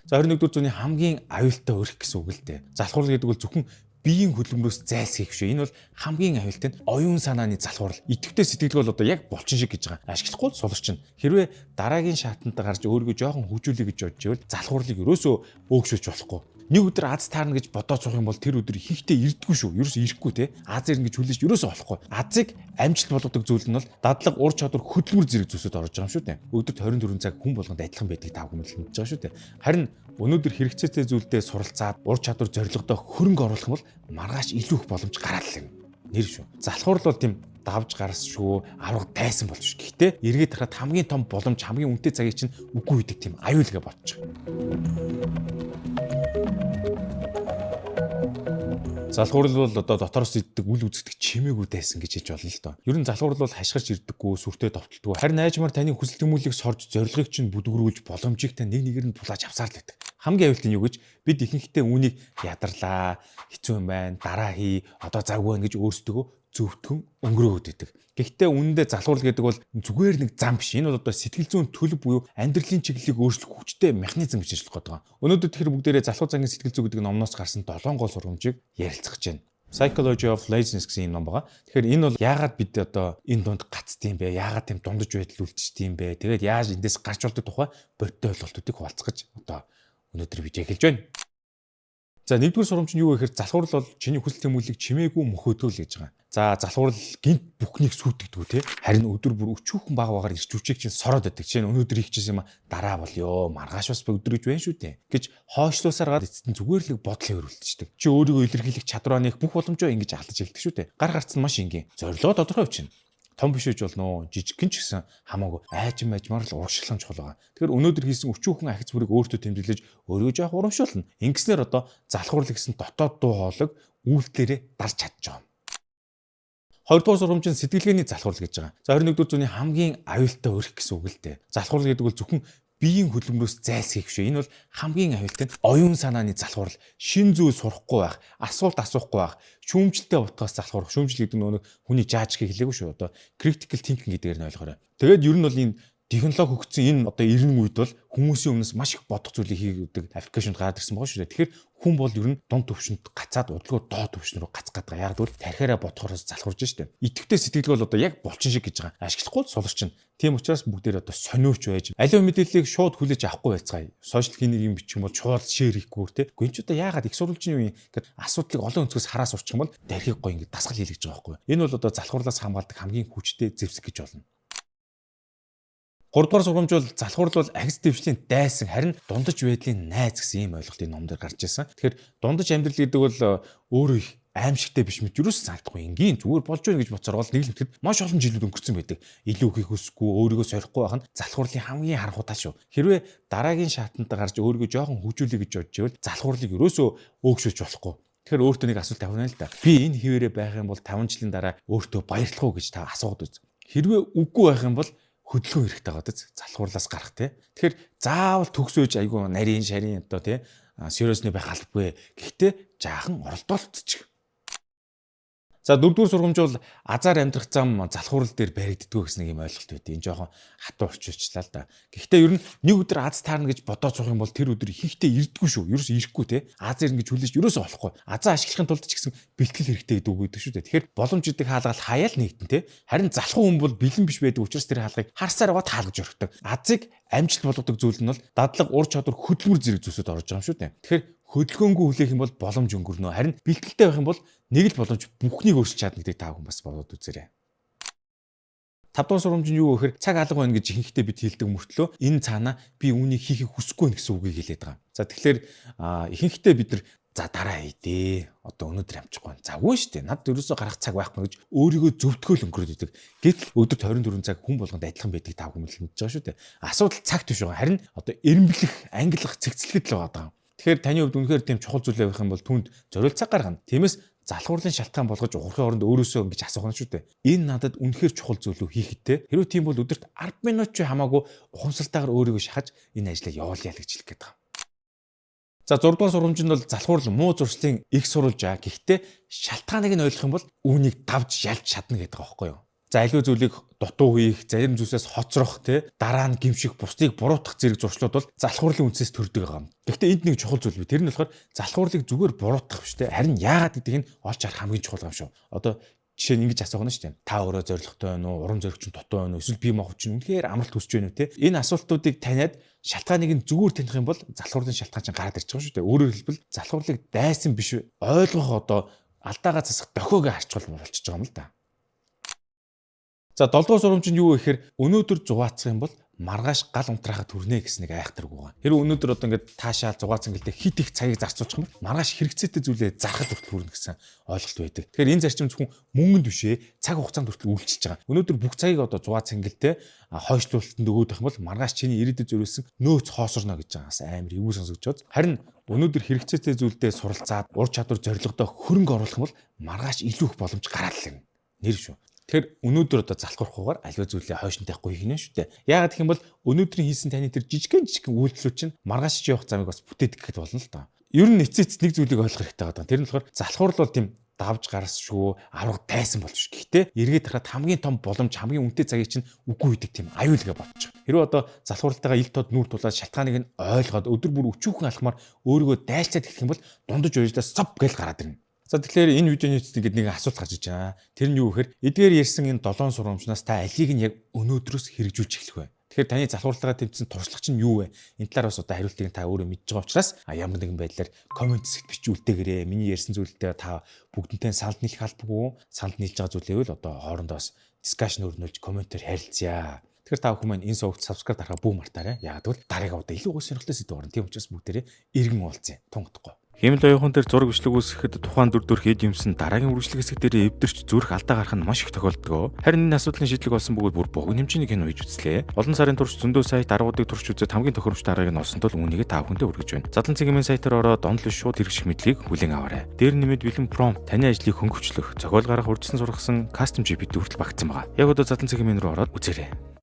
За 21-р зууны хамгийн аюултай өрх гэсэн үг л дээ. Залхуурал гэдэг бол зөвхөн биеийн хөдөлмөрөөс зайлсхийх шүү. Энэ бол хамгийн аюултай нь оюун санааны залхуурал. Идэвхтэй сэтгэлг бол одоо яг булчин шиг гэж байгаа. Ашиглахгүй суларчин. Хэрвээ дараагийн шатанд гарч өөрийгөө жоохон хөгжүүлэе гэж бодж ивэл залхуурлыг ерөөсөө өөгшүүлж болохгүй. Нэг өдөр аз таарна гэж бодоод суух юм бол тэр өдөр ихэнхдээ ирдэггүй шүү. Ерөөсөө ирэхгүй те. Аз ирнэ гэж хүлээж ерөөсөө болохгүй. Азыг амжилт болгодог зүйл нь бол дадлаг, ур чадвар, хөдөлмөр зэрэг зүйлсүүд орж байгаа юм шүү дээ. Өдөрт 24 цаг хүн болгонд адилхан байдгийг тав хүмүүс л мэдж байгаа шүү дээ. Харин өнөөдөр хэрэгцээтэй зүйлдээ суралцаад ур чадвар зорилгодоо хөрөнгө оруулах юм бол маргааш илүү их боломж гараад л юм. Нэр шүү. Залхуурал бол тийм давж гарс шүү, авраг дайсан болж шүү. Гэхдээ эргээд харахад хамгийн том боломж, хамгийн үнэтэй цагийг чинь үгүй гэдэг тийм аюулгээ бодож байгаа. Залхуурал бол одоо дотороос иддэг үл үзэгдэх чимээгүй дайсан гэж хэлж болно л доо. Ер нь залхуурал бол хашгирч ирдэггүй, сүртэй товтлдгүй. Харин найжмаар таны хүсэл тэмүүллийг сорж зорилгыг чинь бүдгөрүүлж боломжийг та нэг нэгээр нь тулааж авсаар л байдаг. Хамгийн аюултай нь юу гэж бид ихэнхдээ үүнийг ядарлаа, хэцүү юм байна, дараа хий, одоо завгүй байна гэж өөрсдөө зөвтгөн өнгөрөөд идэг. Гэхдээ үнэндээ залхуурал гэдэг бол зүгээр нэг зам биш. Энэ бол одоо сэтгэл зүйн төлөв буюу амьдралын чиглэлийг өөрчлөх хүчтэй механизм гэж ажиллах гэдэг. Өнөөдөр тэгэхээр бүгдээрээ залхуу цагийн сэтгэл зүй гэдэг номноос гарсан 7 гол сургамжийг ярилцах гэж байна. Psychology of Laziness гэсэн юм ном байгаа. Тэгэхээр энэ бол яагаад бид одоо энэ дунд гацдсан бэ? Яагаад тийм дундаж байдал үлдчихсэн юм бэ? Тэгээд яаж эндээс гарч болдог тухай бодтой ойлголтуудыг хуваалцах гэж одоо өнөөдөр видео хэлж байна. За нэгдүгээр сургамж нь юу вэ гэхээр залхуурал бол чиний хүсэл тэмүүллийг чимээгүй мөхөөдгөл гэж байгаа. За залхуурал гинт бүхнийг сүйтгэдэг те. Харин өдөр бүр өчүүхэн баг багаар ирчүүчийг чинь сороод байдаг. Жишээ нь өнөөдөр хийчихсэн юм дараа болёо. Маргааш бас өдөр гэж байна шүү дээ. Гэж хоошлуусаар гад эцэст нь зүгээр л бодлын өрөвлөлдчихдэг. Чи өөрийгөө илэрхийлэх чадвараа нэх бүх боломжоо ингэж алдаж хэлдэг шүү дээ. Гар гарцсан маш энгийн. Зорилгоо тодорхой бичнэ. Том биш үж болно. Жижигхэн ч гэсэн хамаагүй айжмаар л урагшлан чухал байгаа. Тэгэхээр өнөөдөр хийсэн өчүүхэн ахиц бүрийг өөртөө тэмдэглэж өөрийгөө жоох урамшуулна. Ингэснээр одоо залхуурал гэсэн дотоод дуу хоолойг үйлдэлээрээ дарж чадж байгаа. Хоёрдугаар сургамж нь сэтгэлгээний залхуурал гэж байгаа. За 21-р зууны хамгийн аюултай өрх гэсэн үг л дээ. Залхуурал гэдэг бол зөвхөн биеийн хөдөлмөрөөс зайлсхийх шүү. Энэ бол хамгийн аюултай нь оюун санааны залхуурал. Шин зүйл сурахгүй байх, асуулт асуухгүй байх, шүүмжлэлтэй утгаас залхуурах. Шүүмжил гэдэг нь хүний жааж хийх хэлээгүй шүү. Одоо critical thinking гэдгээр нь ойлгоорой. Тэгээд ер нь бол энэ технологи хөгжсөн энэ одоо 90 үед бол хүмүүсийн өмнөөс маш их бодох зүйлийг хийдэг аппликейшнд гараад ирсэн байгаа шүү дээ. Тэгэхээр хүн бол ер нь дунд төвшөнд гацаад удалгүй доод төвшин рүү гацгаад байгаа. Яг л тархиараа бодохоос залхуурж штэ. Идэвхтэй сэтгэлг бол одоо яг булчин шиг гэж байгаа. Ашиглахгүй суларчин. Тийм учраас бүгдээр одоо сониуч байж, аливаа мэдээллийг шууд хүлээж авахгүй байцгаая. Сошиал хинийг юм бичих юм бол шууд шеэр хийхгүй те. Гүн ч одоо яагаад их сурвалжийн үе ингээд асуудлыг олон өнцгөөс хараа сурчих юм бол тархиг гоо ингээд дасгал хийлгэж байгаа байхгүй. Энэ бол одоо залхуурлаас хамгаалдаг хамгийн хүчтэй зэвсэг гэж болно. Гуравдугаар сургамж бол залхуурал бол ахиц дэвшлийн дайсан харин дундаж байдлын найз гэсэн ийм ойлголтын номдэр гарч ирсэн. Тэгэхээр дундаж амьдрал гэдэг бол өөрөө их аимшигтай биш мэт юусэн санагдахгүй энгийн зүгээр болж байна гэж боцоор бол нэг л ихэд маш олон жилүүд өнгөрцөн байдаг. Илүү их хүсэхгүй өөрийгөө сорихгүй байх нь залхуурлын хамгийн харанхуйтай шүү. Хэрвээ дараагийн шатанд гарч өөрийгөө жоохон хөгжүүлэе гэж бодж ивэл залхуурлыг ерөөсөө өөгшүүлж болохгүй. Тэгэхээр өөртөө нэг асуулт тавина л да. Би энэ хിവэрэ байх юм бол 5 жилийн дараа өөртөө баярлах уу гэж та асууад үз. Хэрвээ үгүй байх юм бол хөдөлгөөн хэрэгтэй гадаг залхуурлаас гарах те. Тэгэхээр заавал төгсөөж айгүй нарийн шарын одоо те сериусны байх албагүй. Гэхдээ жаахан оролдоолтчих. За дөрөвдүгээр сургамж бол азар амьдрах зам залхуурал дээр баригддгөө гэсэн нэг юм ойлголт байдیں۔ Энэ жоохон хатуу орчуулчлаа л да. Гэхдээ ер нь нэг өдөр аз таарна гэж бодоод суух юм бол тэр өдөр ихэнхдээ ирдэггүй шүү. Ерөөс ирэхгүй те. Аз ирнэ гэж хүлээж ерөөсөө болохгүй. Азаа ашиглахын тулд ч гэсэн бэлтгэл хэрэгтэй гэдэг үг гэдэг шүү дээ. Тэгэхээр боломж идэх хаалгал хаяал нэгтэн те. Харин залхуу хүн бол бэлэн биш байдаг учраас тэр хаалгыг харсаар аваад хаалгаж орхидог. Азыг амжилт болгодог зүйл нь бол дадлаг, ур чадвар, хөдөлмөр зэрэг зүйлсүүд орж байгаа юм шүү дээ. Тэгэхээр хөдөлгөөнгүй хүлээх юм бол боломж өнгөрнө. Харин бэлтгэлтэй байх юм бол нэг л боломж бүхнийг өөрчилж чадна гэдэг та бүхэн бас бодоод үзээрэй. 5 дугаар сургамж нь юу вэ гэхээр цаг алга байна гэж ихэнхдээ бид хэлдэг мөртлөө энэ цаана би үүнийг хийхийг хүсэхгүй нэ гэсэн үгийг хэлээд байгаа. За тэгэхээр ихэнхдээ бид нар за дараа хийдээ. Одоо өнөөдөр амжихгүй байна. Завгүй шүү дээ. Над ерөөсөө гарах цаг байхгүй гэж өөрийгөө зөвтгөөл өнгөрөөд идэг. Гэтэл өдөрт 24 цаг хүн болгонд адилхан байдаг та бүхэн мэдж байгаа шүү дээ. Асуудал цагт биш байгаа. Харин одоо эренблэх, ангилах, цэгцлэхэд л байгаа. Тэгэхээр таны хувьд үнэхээр тийм чухал зүйл байх юм бол түнд зориул цаг гаргана. Тиймээс залхуурлын шалтгаан болгож ухрахын оронд өөрөөсөө ингэж асуух нь шүү дээ. Энэ надад үнэхээр чухал зүйл үү хийхдээ. Хэрвээ тийм бол өдөрт 10 минут ч хамаагүй ухамсартайгаар өөрийгөө шахаж энэ ажлаа явуулъя л гэж хэлэх гээд байгаа. За 6 дугаар сургамж нь бол залхуурал муу зуршлын их сурвалж аа. Гэхдээ шалтгааныг нь ойлгох юм бол үүнийг давж ялж чадна гэдэг байгаа байхгүй юу? За аливаа зүйлийг дутуу хийх, зарим зүйлсээс хоцрох дараа нь гимших, бусдыг буруутгах зэрэг зуршлууд бол залах хурлын үндсээс төрдөг байгаа юм. Гэхдээ энд нэг чухал зүйл бий. Тэр нь болохоор залах хурлыг зүгээр буруутгах биш харин яагаад гэдгийг нь олж харах хамгийн чухал юм шүү. Одоо жишээ нь ингэж асуух нь шүү дээ. Та өөрөө зоригтой байна уу? Урам зориг чинь дутуу байна уу? Эсвэл бие махбод чинь үнэхээр амралт хүсэж байна уу Энэ асуултуудыг таниад шалтгааныг нь зүгээр таних юм бол залах хурлын шалтгаан чинь гараад ирж байгаа шүү дээ. Өөрөөр хэлбэл залах хурлыг дайсан биш ойлгох алдаагаа засах дохиог харьцуул болчихж байгаа юм л да. За 7 дугаар сурамж нь юу вэ гэхээр өнөөдөр зугаацах юм бол маргааш гал унтраахад хүрнэ гэсэн нэг айхтар байгаа. Хэрэв өнөөдөр ингээд таашаал зугаацсан гэлтэй хит их цагийг зарцуулчих юм бол маргааш хэрэгцээтэй зүйлээ зарахад хүртэл хүрнэ гэсэн ойлголт байдаг. Тэгэхээр энэ зарчим зөвхөн мөнгөнд бишээ цаг хугацаанд хүртэл үйлчилж байгаа. Өнөөдөр бүх цагийг зугаацсан гэлтэй хойшлуулалтанд өгөөд байх юм бол маргааш чиний ирээдүйд зориулсан нөөц хоосорно гэж байгаас амар эвгүй сонсогдож. Харин өнөөдөр хэрэгцээтэй зүйлдээ суралцаад ур чадвар зорилгодоо хөрөнгө оруулах юм бол маргааш илүү их боломж гараад ирнэ. Нэр шүү. Тэгэхээр өнөөдөр залхуурахгүйгээр аливаа зүйлээ хойшин тавихгүй хийнэ шүү дээ. Яагаад гэх юм бол өнөөдрийн хийсэн таны тэр жижигхэн үйлдэлүүд чинь маргааш чи явах замыг бас бүтээдэг гэхэд болно л доо. Ер нь эцээц нэг зүйлийг ойлгох хэрэгтэй байгаа. Тэр нь болохоор залхуурал бол тийм давж гарсшгүй авраг тайсан болж ш. Гэхдээ эргээд харахад хамгийн том боломж хамгийн үнэтэй цагийг чинь үгүй гэдэг тийм аюулгээ бодчих. Хэрэв залхууралтайгаа ил тод нүүр тулаад шалтгааныг нь ойлгоод өдөр бүр өчүүхэн алхмаар өөрийгөө дайлцаад эхлэх юм бол дундаж уяждаа соб гэж гараад ирнэ. За тэгэхээр энэ видеоны эцэст нэг асуулт гарч иж байгаа. Тэр нь юу гэхээр эдгээр ярьсан энэ 7 сурамжнаас та алийг нь яг өнөөдрөөс хэрэгжүүлж эхлэх вэ? Тэгэхээр таны залхуурлага тэмцсэн туршлага чинь юу вэ? Энэ талаар бас хариултыг та өөрөө мэдж байгаа учраас ямар нэгэн байдлаар комент хэсэгт бичүүлдээгээрэй. Миний ярьсан зүйлдээ та бүгднтэй санал нийлэх албагүй. Санал нийлж байгаа зүйлээ л хоорондоо дискшн өрнүүлж комментээр харилцъя. Тэгэхээр та бүхэн маань энэ сувагт subscribe дарахаа бүү мартаарай. Яагаад гэвэл дараагийн удаа илүү гой сонирхолтой сэдв орно. Тийм учраас бүгдээрээ эргэн уулзъя. Тунгадахгүй. Хэмэл оюухан дээр зураг бичлэг үүсгэхэд тухайн дүр төрх эд юмсан дараагийн үргэлжлэх хэсэг дээр эвдэрч зүрх алдаа гарах нь маш их тохиолддог. Харин энэ асуудлын шийдлэг болсон бөгөөд бүр богино хэмжээний кино хийж үзлээ. Олон сарын турш зөндөө сайт аргуудыг турш үзээд хамгийн тохиромжтой аргыг нь олсон тул үүнийг та бүхэндээ хүргэж байна. Задлан цэгийн сайтаар ороод онлайн шууд хэрэгжих мэдлийг хүлээн аваарай. Дээр нэмээд бэлэн prompt таны ажлыг хөнгөвчлөх, зохиол гаргах, урьдчилан сургасан custom GPT хүртэл багтсан байгаа. Яг одоо задлан цэгийн рүү ороод үзээрэй.